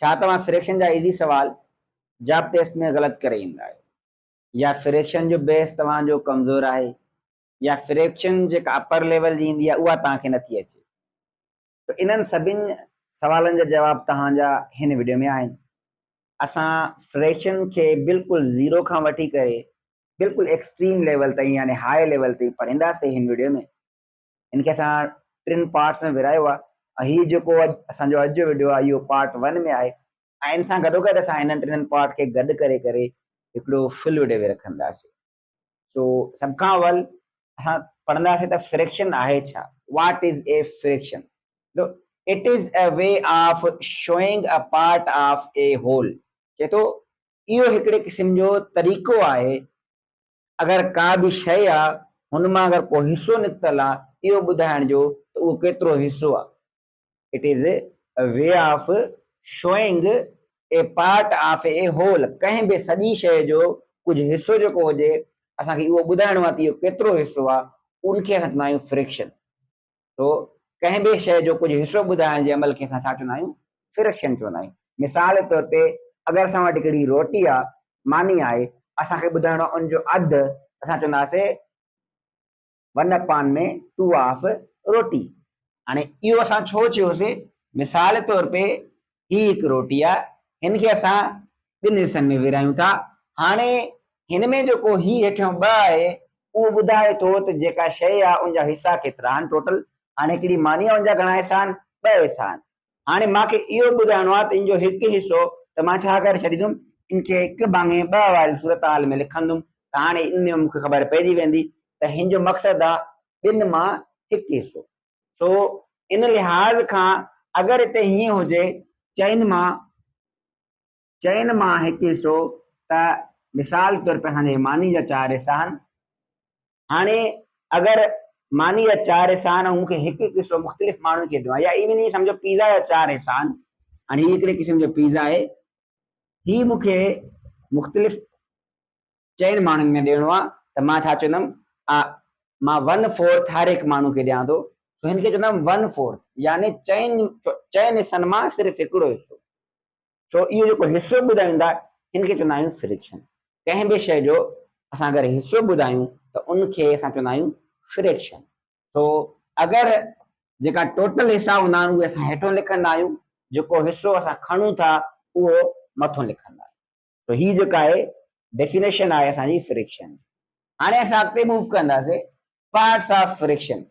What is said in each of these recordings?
छा तव्हां फ्रैक्शन जा इज़ी सवाल जॉब टेस्ट में ग़लति करे ईंदा आहियो, या फ्रैक्शन जो बेस तव्हांजो कमज़ोर आहे, या फ्रैक्शन जेका अपर लेवल जी ईंदी आहे उहा तव्हांखे नथी अचे। त इन्हनि सभिनि सवालनि जा जवाब तव्हांजा हिन वीडियो में आहिनि। असां फ्रैक्शन खे बिल्कुलु ज़ीरो खां वठी करे बिल्कुलु एक्सट्रीम लेवल ताईं यानी हाई लेवल ताईं पढ़ींदासीं हिन वीडियो में। इनखे असां टिनि पार्ट्स में विरायो आहे ऐं हीउ जेको असांजो अॼु जो वीडियो आहे इहो पार्ट 1 में आहे ऐं इन सां गॾोगॾु असां हिननि टिनि पार्ट खे गॾु करे हिकिड़ो फुल वीडियो में रखंदासीं। सो सभ खां अवल असां पढ़ंदासीं त फ्रैक्शन आहे छा, what is a fraction. It is a way of showing a part of a whole. चए थो इहो हिकिड़े क़िस्म जो तरीक़ो आहे अगरि का बि शइ आहे हुन मां अगरि को हिसो निकितल आहे इहो ॿुधाइण जो त उहो केतिरो हिसो आहे। It is a way of showing a part of a whole. कंहिं बि सॼी शइ जो कुझु हिसो जेको हुजे असांखे उहो ॿुधाइणो आहे त इहो केतिरो हिसो आहे, उनखे असां चवंदा आहियूं फ्रैक्शन। तो कंहिं बि शइ जो कुझु हिसो ॿुधाइण जे अमल खे असां छा चवंदा आहियूं, फ्रैक्शन चवंदा आहियूं। मिसाल जे तौर ते अगरि असां वटि हिकिड़ी रोटी आहे, मानी आहे, असांखे ॿुधाइणो आहे उनजो अधु, असां चवंदासीं 1/2 ऑफ रोटी। हाणे इहो असां छो चयोसीं, मिसाल जे तौर पे ही हिकु रोटी आहे, हिनखे असां ॿिनि हिसनि में विरायूं था। हाणे हिन में जेको ही हेठियों 2 आहे उहो ॿुधाए थो त जेका शइ आहे उनजा हिसा केतिरा आहिनि टोटल। हाणे हिकिड़ी मानी आहे उनजा घणा हिसा आहिनि, 2 हिसा आहिनि। हाणे मूंखे इहो ॿुधाइणो आहे त इनजो हिकु हिसो, त मां छा करे छॾींदुमि, इनखे हिकु भाङे 2 वारी सूरत हाल में लिखंदुमि। त हाणे इन में मूंखे ख़बर पइजी वेंदी त हिन जो मक़सदु आहे 2 मां हिकु हिसो। सो इन लिहाज़ खां अगरि हिते हीअं हुजे चइनि मां हिकु हिसो, त मिसाल तौर पे असांजे मानी जा 4 हिसा आहिनि। हाणे अगरि मानी जा 4 हिसा आहिनि ऐं मूंखे हिकु हिकु हिसो मुख़्तलिफ़ माण्हुनि खे ॾिनो आहे, या इवन ई सम्झो पिज़्ज़ा जा 4 हिसा आहिनि। हाणे हीअ हिकिड़े क़िस्म जो पिज़्ज़ा आहे, ही मूंखे मुख़्तलिफ़ 4 माण्हुनि में ॾियणो आहे, त मां छा चवंदुमि, मां 1/4 हर हिकु माण्हू खे ॾियां थो। सो हिनखे चवंदुमि 1/4 यानी 4 हिसनि मां सिर्फ़ु हिकिड़ो हिसो। सो इहो जेको हिसो ॿुधाईंदा हिनखे चवंदा आहियूं फ्रैक्शन। कंहिं बि शइ जो असां अगरि हिसो ॿुधायूं त उनखे असां चवंदा आहियूं फ्रैक्शन। सो अगरि जेका टोटल हिसा हूंदा आहिनि उहे असां हेठों लिखंदा आहियूं, जेको हिसो असां खणूं था उहो मथों लिखंदा आहियूं। सो ही जेका आहे डेफिनेशन आहे असांजी फ्रैक्शन। हाणे असां अॻिते मूव कंदासीं, पार्ट्स ऑफ फ्रैक्शन।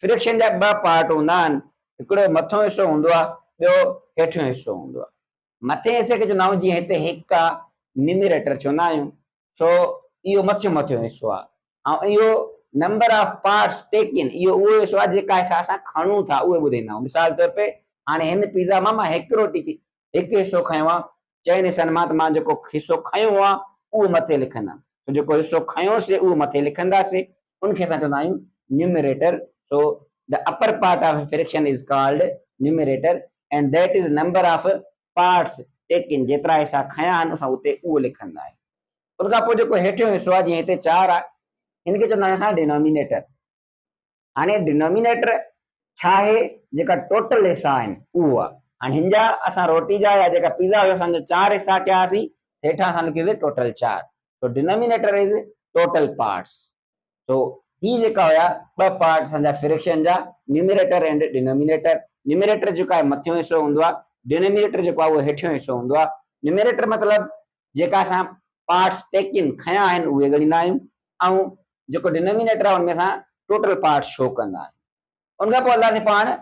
फ्रैक्शन जा 2 पार्ट हूंदा आहिनि, हिकिड़ो मथों हिसो हूंदो आहे, ॿियो हेठियों हिसो हूंदो आहे। मथे हिसे खे चवंदा आहियूं, जीअं हिते 1 आहे, न्यूमरेटर चवंदा आहियूं। सो इहो मथियों हिसो आहे, ऐं इहो नंबर ऑफ पार्ट्स टेकन, इहो उहो हिसो आहे जेका हिसा असां खणूं था उहे ॿुधाईंदा आहियूं। मिसाल तौर पे हाणे हिन पिज़्ज़ा मां हिकु रोटी हिकु हिसो खयो आहे, 4 हिसनि मां, त मां जेको हिसो खयो आहे उहो मथे लिखंदुमि। तो जेको हिसो खयोसीं उहो मथे लिखंदासीं, उनखे असां चवंदा आहियूं numerator. So the upper part of fraction is called numerator and that is number of parts taken. जेतिरा हिसा खया आहिनि असां उते उहो लिखंदा आहियूं। उन खां पोइ जेको हेठियों हिसो आहे, जीअं हिते 4 आहे, हिनखे चवंदा आहियूं असां डिनोमिनेटर। हाणे डिनोमिनेटर छा आहे, जेका टोटल हिसा आहिनि उहो आहे। हाणे हिन जा असां रोटी जा या जेका पिज़्ज़ा हुयो असांजा 4 हिसा कयासीं, हेठां असां लिखियोसीं total 4। So denominator is total parts. So ही जेका हुया 2 पार्ट असांजा फ्रैक्शन जा, न्यूमरेटर एंड डिनोमिनेटर। न्यूमरेटर जेको आहे मथियों हिसो हूंदो आहे, डिनोमिनेटर जेको आहे उहो हेठियों हिसो हूंदो आहे। न्यूमरेटर मतिलबु जेका असां पार्ट्स टेकन खया आहिनि उहे ॻणींदा आहियूं, ऐं जेको डिनोमिनेटर आहे उनमें असां टोटल पार्ट्स शो कंदा आहियूं। उनखां पोइ हलंदासीं पाण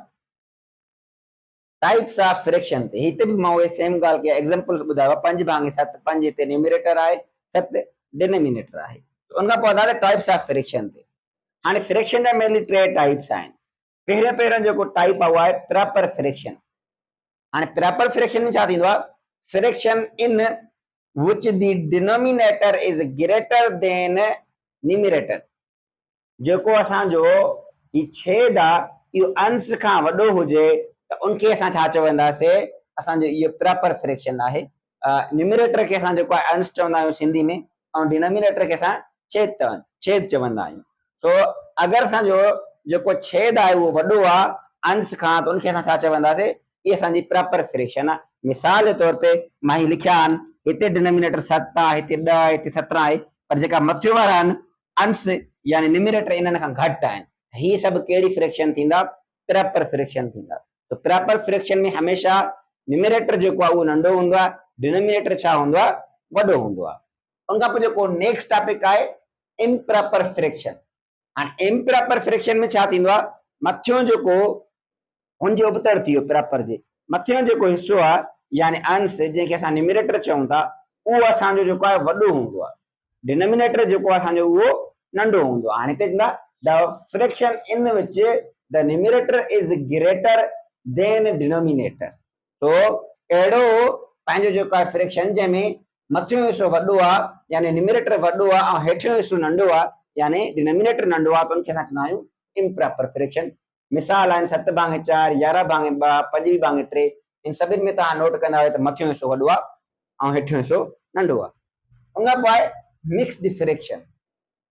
टाइप्स ऑफ फ्रैक्शन ते। हिते बि मां उहे सेम ॻाल्हि कया, एग्जांपल ॿुधायो, 5/7, 5 हिते न्यूमरेटर आहे, 7 डिनोमिनेटर आहे। उनखां पोइ हलंदासीं टाइप्स ऑफ फ्रैक्शन ते। हाणे फ्रैक्शन जा मेनली 3 टाइप्स आहिनि। पहिरियों जेको टाइप आहे उहो आहे प्रॉपर फ्रैक्शन। हाणे प्रॉपर फ्रैक्शन में छा थींदो आहे, fraction in which the denominator is greater than numerator. जेको असांजो ही छेद आहे इहो अंश खां वॾो हुजे त उनखे असां छा चवंदासीं, असांजो इहो प्रॉपर फ्रैक्शन आहे। न्यूमरेटर खे असां जेको आहे अंश चवंदा आहियूं सिंधी में, ऐं डिनोमिनेटर खे असां छेद चवंदा आहियूं। सो अगरि असांजो जेको छेद आहे उहो वॾो आहे अंश खां, त उनखे असां छा चवंदासीं, ये असांजी प्रॉपर फ्रैक्शन आहे। मिसाल जे तौर पे मां ही लिखिया आहिनि, हिते डिनोमिनेटर 7 आहे, हिते 10 आहे, हिते 17 आहे, पर जेका मथियो वारा आहिनि अंश यानी न्यूमरेटर इन्हनि खां घटि आहिनि। ही सभु कहिड़ी फ्रैक्शन थींदा? प्रॉपर फ्रैक्शन थींदा। तो प्रॉपर फ्रैक्शन में हमेशा न्यूमरेटर जेको आहे उहो नंढो हूंदो आहे, डिनोमिनेटर छा हूंदो आहे? वॾो हूंदो आहे। उन खां पोइ जेको नेक्स्ट टॉपिक आहे इम्प्रॉपर फ्रैक्शन। हाणे इम्प्रॉपर फ्रैक्शन में छा थींदो आहे? मथियों जेको हुनजे उबतर थी वियो प्रॉपर जे मथियों जेको हिस्सो आहे यानी अंश जंहिंखे असां न्यूमरेटर चऊं था, उहो असांजो जेको आहे वॾो हूंदो आहे, डिनोमिनेटर जेको आहे असांजो उहो नंढो हूंदो आहे। हाणे हिते चवंदा the fraction in which the numerator is greater than denominator. तो अहिड़ो पंहिंजो जेको आहे फ्रैक्शन जंहिंमें मथियों हिस्सो वॾो आहे यानी न्यूमरेटर वॾो आहे ऐं हेठियों हिस्सो नंढो आहे यानी डिनोमिनेटर नंढो आहे, त उनखे असां चवंदा आहियूं इम्प्रॉपर फ्रैक्शन। मिसाल आहिनि 7/4, 11/2, 5/3। इन सभिनि में तव्हां नोट कंदा आहियो त मथियों हिस्सो वॾो आहे ऐं हेठियों हिस्सो नंढो आहे। उन खां पोइ आहे मिक्स्ड फ्रैक्शन।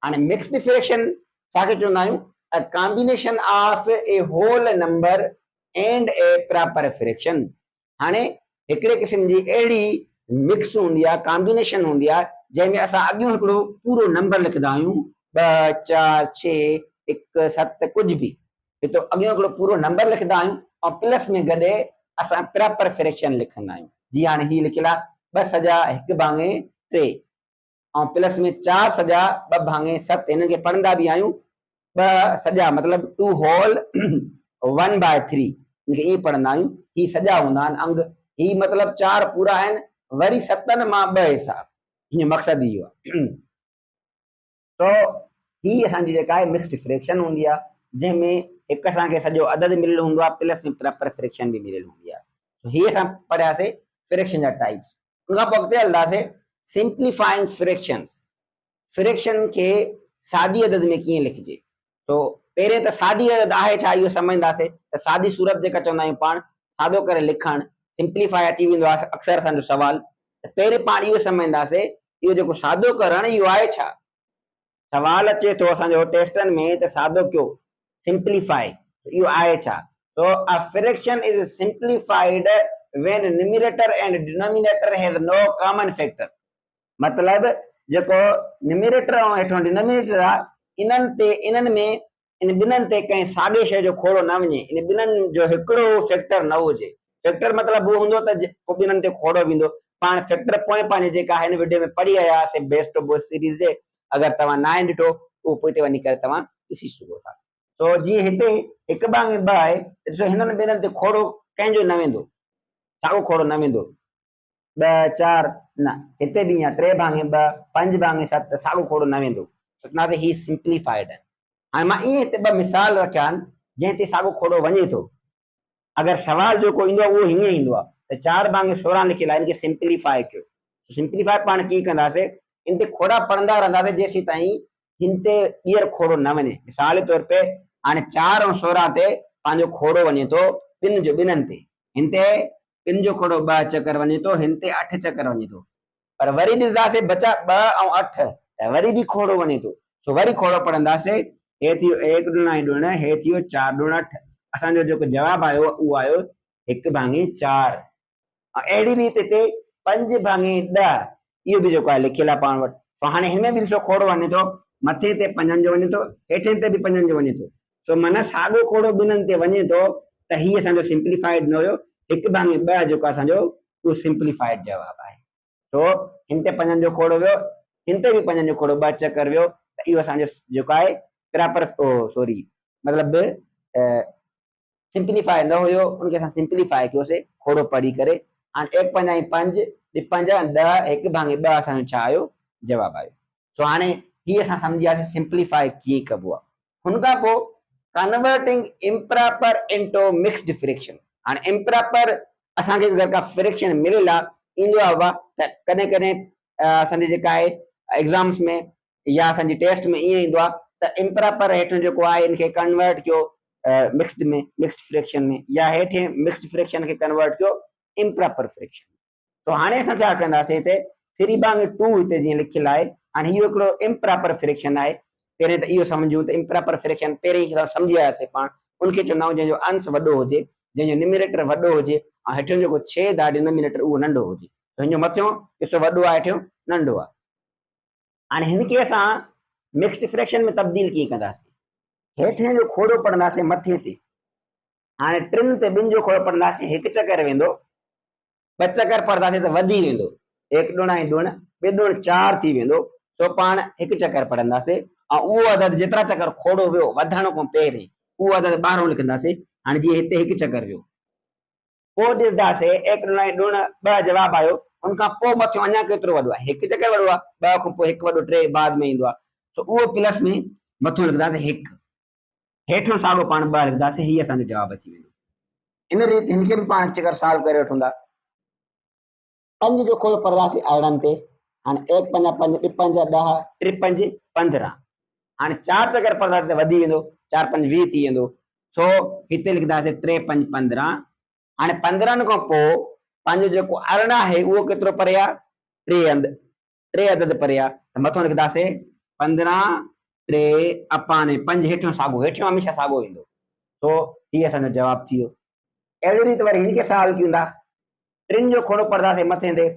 हाणे मिक्स्ड फ्रैक्शन छाखे चवंदा आहियूं? A combination of a whole number and a proper fraction. हाणे हिकिड़े क़िस्म जी अहिड़ी मिक्स हूंदी आहे, कॉम्बिनेशन हूंदी आहे, जंहिंमें असां अॻियों हिकिड़ो पूरो नंबर लिखंदा आहियूं, 2, 4, 6, 1, 7 कुझु बि, तो अॻियों हिकिड़ो पूरो नंबर लिखंदा आहियूं ऐं प्लस में गॾु असां प्रॉपर फ्रैक्शन लिखंदा आहियूं। जी हाणे ही लिखियल आहे 2 सॼा 1/3 ऐं प्लस में 4 सॼा 2/7। हिनखे पढ़ंदा बि आहियूं 2 सॼा मतिलबु 2 होल 1/3, इनखे ईअं पढ़ंदा आहियूं। ही सॼा हूंदा आहिनि अंग, ही मतिलबु 4 पूरा आहिनि, वरी 7 मां 2 हिसा, हीअं मक़सदु इहो आहे। तो ही असांजी जेका आहे मिक्स्ड फ्रैक्शन हूंदी आहे, जंहिंमें हिकु असांखे सॼो अदद मिलियल हूंदो आहे, प्लस में प्रॉपर फ्रैक्शन बि मिलियल हूंदी आहे। ही असां पढ़ियासीं फ्रैक्शन जा टाइप्स। उन खां पोइ अॻिते हलंदासीं सिंप्लीफाइंग फ्रैक्शंस। फ्रैक्शन खे सादी अदद में कीअं लिखिजे। तो पहिरें त सादी अदद आहे छा इहो सम्झंदासीं। त सादी सूरत जेका चवंदा आहियूं पाण, सादो करे लिखणु, सिंप्लीफाई अची वेंदो आहे अक्सर असांजो सुवाल। त पहिरें पाण इहो सम्झंदासीं इहो जेको सादो करणु इहो आहे छा। सवाल अचे थो असांजो टेस्टनि में त सादो कयो, सिंप्लीफाई, इहो आहे छा। तो a fraction is simplified when numerator and denominator has no common factor. मतलब जेको न्यूमरेटर ऐं हेठों डिनोमिनेटर आहे, इन्हनि में इन ॿिन्हिनि ते कंहिं साॻे शइ जो खोड़ो न वञे, इन ॿिन्हिनि जो हिकिड़ो फैक्टर न हुजे। फैक्टर मतिलबु उहो हूंदो त पोइ ॿिन्हिनि ते खोड़ो वेंदो। पाण फैक्टर पोइ पंहिंजे जेका हिन वीडियो में पढ़ी आया हुआसीं बेस्ट ऑफ बोथ सीरीज़ जे, अगरि तव्हां न आहे ॾिठो उहो पोइ ते वञी करे तव्हां ॾिसी सघो था। सो जीअं हिते 1/2 आहे, ॾिसो हिननि ॿिन्हिनि ते खोड़ो कंहिंजो न वेंदो, साॻो खोड़ो न वेंदो। 2, 4 न, हिते बि ईअं 3/2, 5/7 साॻो खोड़ो न वेंदो। सतनाथे ही सिंप्लीफाइड आहे। हाणे मां ईअं हिते 2 मिसाल रखिया आहिनि जंहिं ते साॻो खोड़ो वञे थो। अगरि सवाल जेको ईंदो आहे उहो हीअं ईंदो आहे त 4/16 लिखियल आहे, इनखे सिंप्लीफाई कयो। सिंप्लीफाई पाण कीअं कंदासीं, इन ते खोड़ा पढ़ंदा रहंदासीं जेसीं ताईं हिन ते ॿीहर खोड़ो न वञे। मिसाल जे तौर पे हाणे 4 ऐं 16 ते पंहिंजो खोड़ो वञे थो ॿिन्हिनि ते। हिन ते 3 जो खोड़ो 2 चकर वञे थो, हिन ते 8 चकर वञे थो। पर वरी ॾिसंदासीं बचा 2 ऐं 8 त वरी बि खोड़ो वञे थो। सो वरी खोड़ो पढ़ंदासीं, हे थियो 1 × 2, हे थियो 4 × 8। असांजो जेको जवाबु आयो उहो आयो 1/4। अहिड़ी रीति ते 5/10 इहो बि जेको आहे लिखियल आहे पाण वटि। सो हाणे हिन में बि ॾिसो खोड़ो वञे थो, मथे ते 5 जो वञे थो, हेठि ते बि 5 जो वञे थो। सो माना साॻो खोड़ो ॿिन्हिनि ते वञे थो, त हीअ असांजो सिंप्लीफाइड न हुयो। 1/2 जेको असांजो उहो सिंप्लीफाइड जवाबु आहे। सो हिन ते 5 जो खोड़ो वियो, हिन ते बि 5 जो खोड़ो 2 चकर वियो, त इहो असांजो जेको आहे प्रॉपर मतिलबु सिंप्लीफाई न हुयो, उनखे असां सिंप्लीफाई कयोसीं खोड़ो पढ़ी करे। हाणे 1 5 5 5 10 1/2 असांजो छा आयो, जवाबु आयो। सो हाणे हीअ असां सम्झी वियासीं सिंप्लीफाई कीअं कबो आहे। हुन खां पोइ converting improper into mixed fraction. हाणे इम्प्रॉपर असांखे अगरि का फ्रैक्शन मिलियल आहे, ईंदो आहे त कॾहिं कॾहिं असांजी जेका आहे एग्ज़ाम्स में या असांजी टेस्ट में ईअं ईंदो आहे त इम्प्रॉपर हेठि जेको आहे इनखे कन्वर्ट कयो मिक्स्ड फ्रैक्शन में, या हेठि मिक्स्ड फ्रैक्शन खे कन्वर्ट कयो इम्प्रॉपर फ्रैक्शन। तो हाणे असां छा कंदासीं, हिते 3/2 हिते जीअं लिखियल आहे। हाणे इहो हिकिड़ो इम्प्रॉपर फ्रैक्शन आहे। पहिरें त इहो सम्झूं त इम्प्रॉपर फ्रैक्शन पहिरें ई सम्झी आयासीं पाण, उनखे चवंदा आहियूं जंहिंजो अंश वॾो हुजे। जंहिंजो न्यूमरेटर वॾो हुजे ऐं हेठियों जेको छेद आहे डिनोमिनेटर उहो नंढो हुजे। हिन जो मथियों हिसो वॾो आहे, हेठियों नंढो आहे। हाणे हिनखे असां मिक्स्ड फ्रैक्शन में तब्दील कीअं कंदासीं? हेठियां जो खोड़ो पढ़ंदासीं मथे ते, हाणे टिनि ते ॿिनि जो खोड़ो पढ़ंदासीं, हिकु चकर वेंदो, ॿ चकर पढ़ंदासीं त वधी वेंदो, एक ॾुण ऐं ॾुण, ॿ ॾुण 4 थी वेंदो, सो पाण हिकु चकर पढ़ंदासीं ऐं उहो अदद जेतिरा चकर खोड़ो वियो वधण खां पहिरीं उहो अदद ॿाहिरों लिखंदासीं। हाणे जीअं हिते हिकु चकर वियो, पोइ ॾिसंदासीं एक ॾुण ऐं ॾुण 2 जवाब आयो, उनखां पोइ मथियों अञा केतिरो वॾो आहे, हिकु चकर वॾो आहे, 2 खां पोइ हिकु वॾो 3 बाद में ईंदो आहे, सो उहो प्लस में मथों लिखंदासीं 1, हेठियों साॻियो पाण 2 लिखंदासीं, हीअ असांजो जवाब अची वेंदो। इन रीति हिनखे बि पाण चकर सॉल्व करे वठूं था। 5 जो खोड़ पढ़ंदासीं अरिड़हनि ते, हाणे 1 5 5 2 5 10 3 5 15, हाणे 4 चकर पढ़ंदासीं त वधी वेंदो, 4 5 20 थी वेंदो, सो हिते लिखंदासीं 3 5 15। हाणे 15 खां पोइ पंहिंजो जेको 18 आहे उहो केतिरो परे आहे, 3 अदद परे आहे, त मथों लिखंदासीं 15 3 अपाने 5, हेठियों साॻियो, हेठियों हमेशह साॻियो ईंदो, सो हीअ असांजो जवाब थी वियो। अहिड़ी रीति वरी हिनखे सॉल्व कयूं था। 3 जो खोड़ो पढ़ंदासीं मथे ते,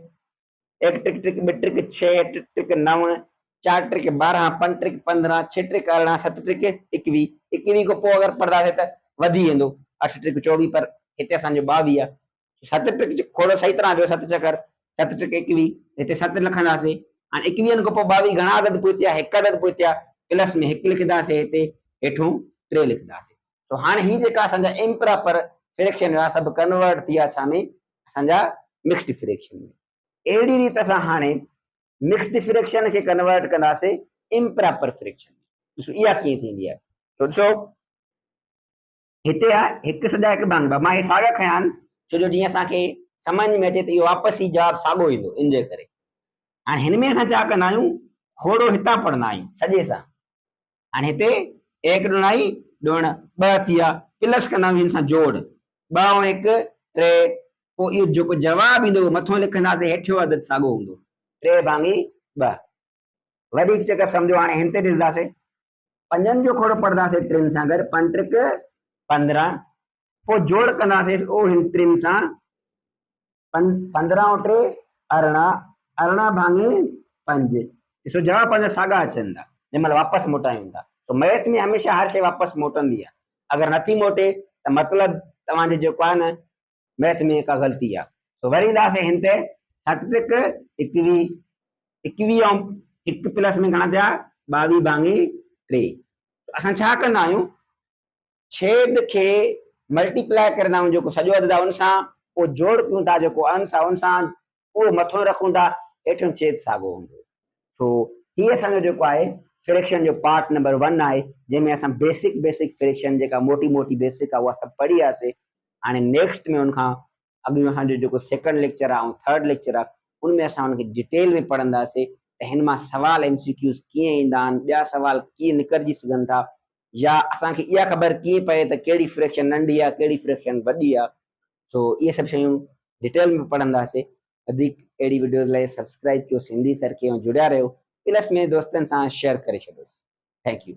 1 trick trick 2 trick 6 trick trick 9 4 trick 12 5 trick 15 6 trick 18 7 trick 21, 21 खां पोइ अगरि पढ़ंदासीं त वधी वेंदो, 8 ट्रिक 24, पर हिते असांजो 22 आहे। 7 ट्रिक खोड़ो सही तरह वियो, 7 चकर 7 ट्रिक 21, हिते 7 लिखंदासीं। हाणे 21 खां पोइ 22 घणा अदद पहुचा, हिकु अदद पहुचा, प्लस में 1 लिखंदासीं, हिते हेठों 3 लिखंदासीं। सो हाणे ही जेका असांजा इम्प्रॉपर फ्रैक्शन हुआ सभु कन्वर्ट थी विया छा में, असांजा मिक्स्ड फ्रैक्शन में। अहिड़ी रीति असां हाणे मिक्स्ड फ्रैक्शन खे कन्वर्ट कंदासीं इम्प्रॉपर फ्रैक्शन में। ॾिसो इहा कीअं थींदी आहे, सो ॾिसो हिते आहे 1 सॼा 1 भाङ 2, मां हे साॻा खयां आहिनि छो जो जीअं असांखे सम्झ में अचे त इहो वापसि ई जवाबु साॻियो ईंदो, इन जे करे। हाणे हिन में असां छा कंदा आहियूं, खोड़ो हितां पढ़ंदा आहियूं सॼे सां, हाणे हिते 1 ॾुण आई ॾुण 2 थी विया, प्लस कंदा आहियूं हिन सां जोड़, 2 ऐं 1 3, पोइ इहो जेको जवाबु ईंदो मथों लिखंदासीं, हेठियों अदद साॻियो हूंदो, 3 भाङी 2। वरी हिकु चकर सम्झो, हाणे हिन ते ॾिसंदासीं, 5 जो खोड़ो पढ़ंदासीं 3 सां गॾु, 5 ट्रिक 15, पोइ जोड़ कंदासीं ओ हिन 3 सां, 15 ऐं 3 18, 18 भाङे 5, ॾिसो जवाब पंहिंजा साॻा अचनि था जंहिं महिल वापसि मोटायूं था। सो मैथ में हमेशह हर शइ वापसि मोटंदी आहे, अगरि नथी मोटे त मतिलबु तव्हांजे जेको आहे न मैथ में का ग़लती आहे। सो वरी ईंदासीं हिन ते, 7 ट्रिक 21, 21 ऐं 1 प्लस में घणा थिया, 22 भाङे 3। असां छा कंदा आहियूं, छेद खे मल्टीप्लाई कंदा आहियूं, जेको सॼो अदद आहे उन सां, पोइ जोड़ कयूं था जेको अंश आहे उन सां, उहो मथों रखूं था, हेठियों छेद साॻियो हूंदो। सो हीअ असांजो जेको आहे फ्रैक्शन जो पार्ट नंबर 1 आहे, जंहिंमें असां बेसिक फ्रैक्शन जेका मोटी मोटी बेसिक आहे उहा सभु पढ़ी वियासीं। हाणे नेक्स्ट में उनखां अॻियो असांजो जेको सेकंड लेक्चर आहे ऐं थर्ड लेक्चर आहे, उनमें असां उनखे डिटेल में पढ़ंदासीं त हिन मां सवाल MCQs कीअं ईंदा आहिनि, ॿिया सवाल कीअं निकिरजी सघनि था, या असांखे इहा ख़बर कीअं पए त कहिड़ी फ्रैक्शन नंढी आहे कहिड़ी फ्रैक्शन वॾी आहे। सो इहे सभु शयूं डिटेल में पढ़ंदासीं। वधीक अहिड़ी वीडियोज़ लाइ सब्सक्राइब कयो सिंधी सर खे, ऐं जुड़िया रहियो, प्लस में दोस्तनि सां शेयर करे छॾियोसि। Thank U.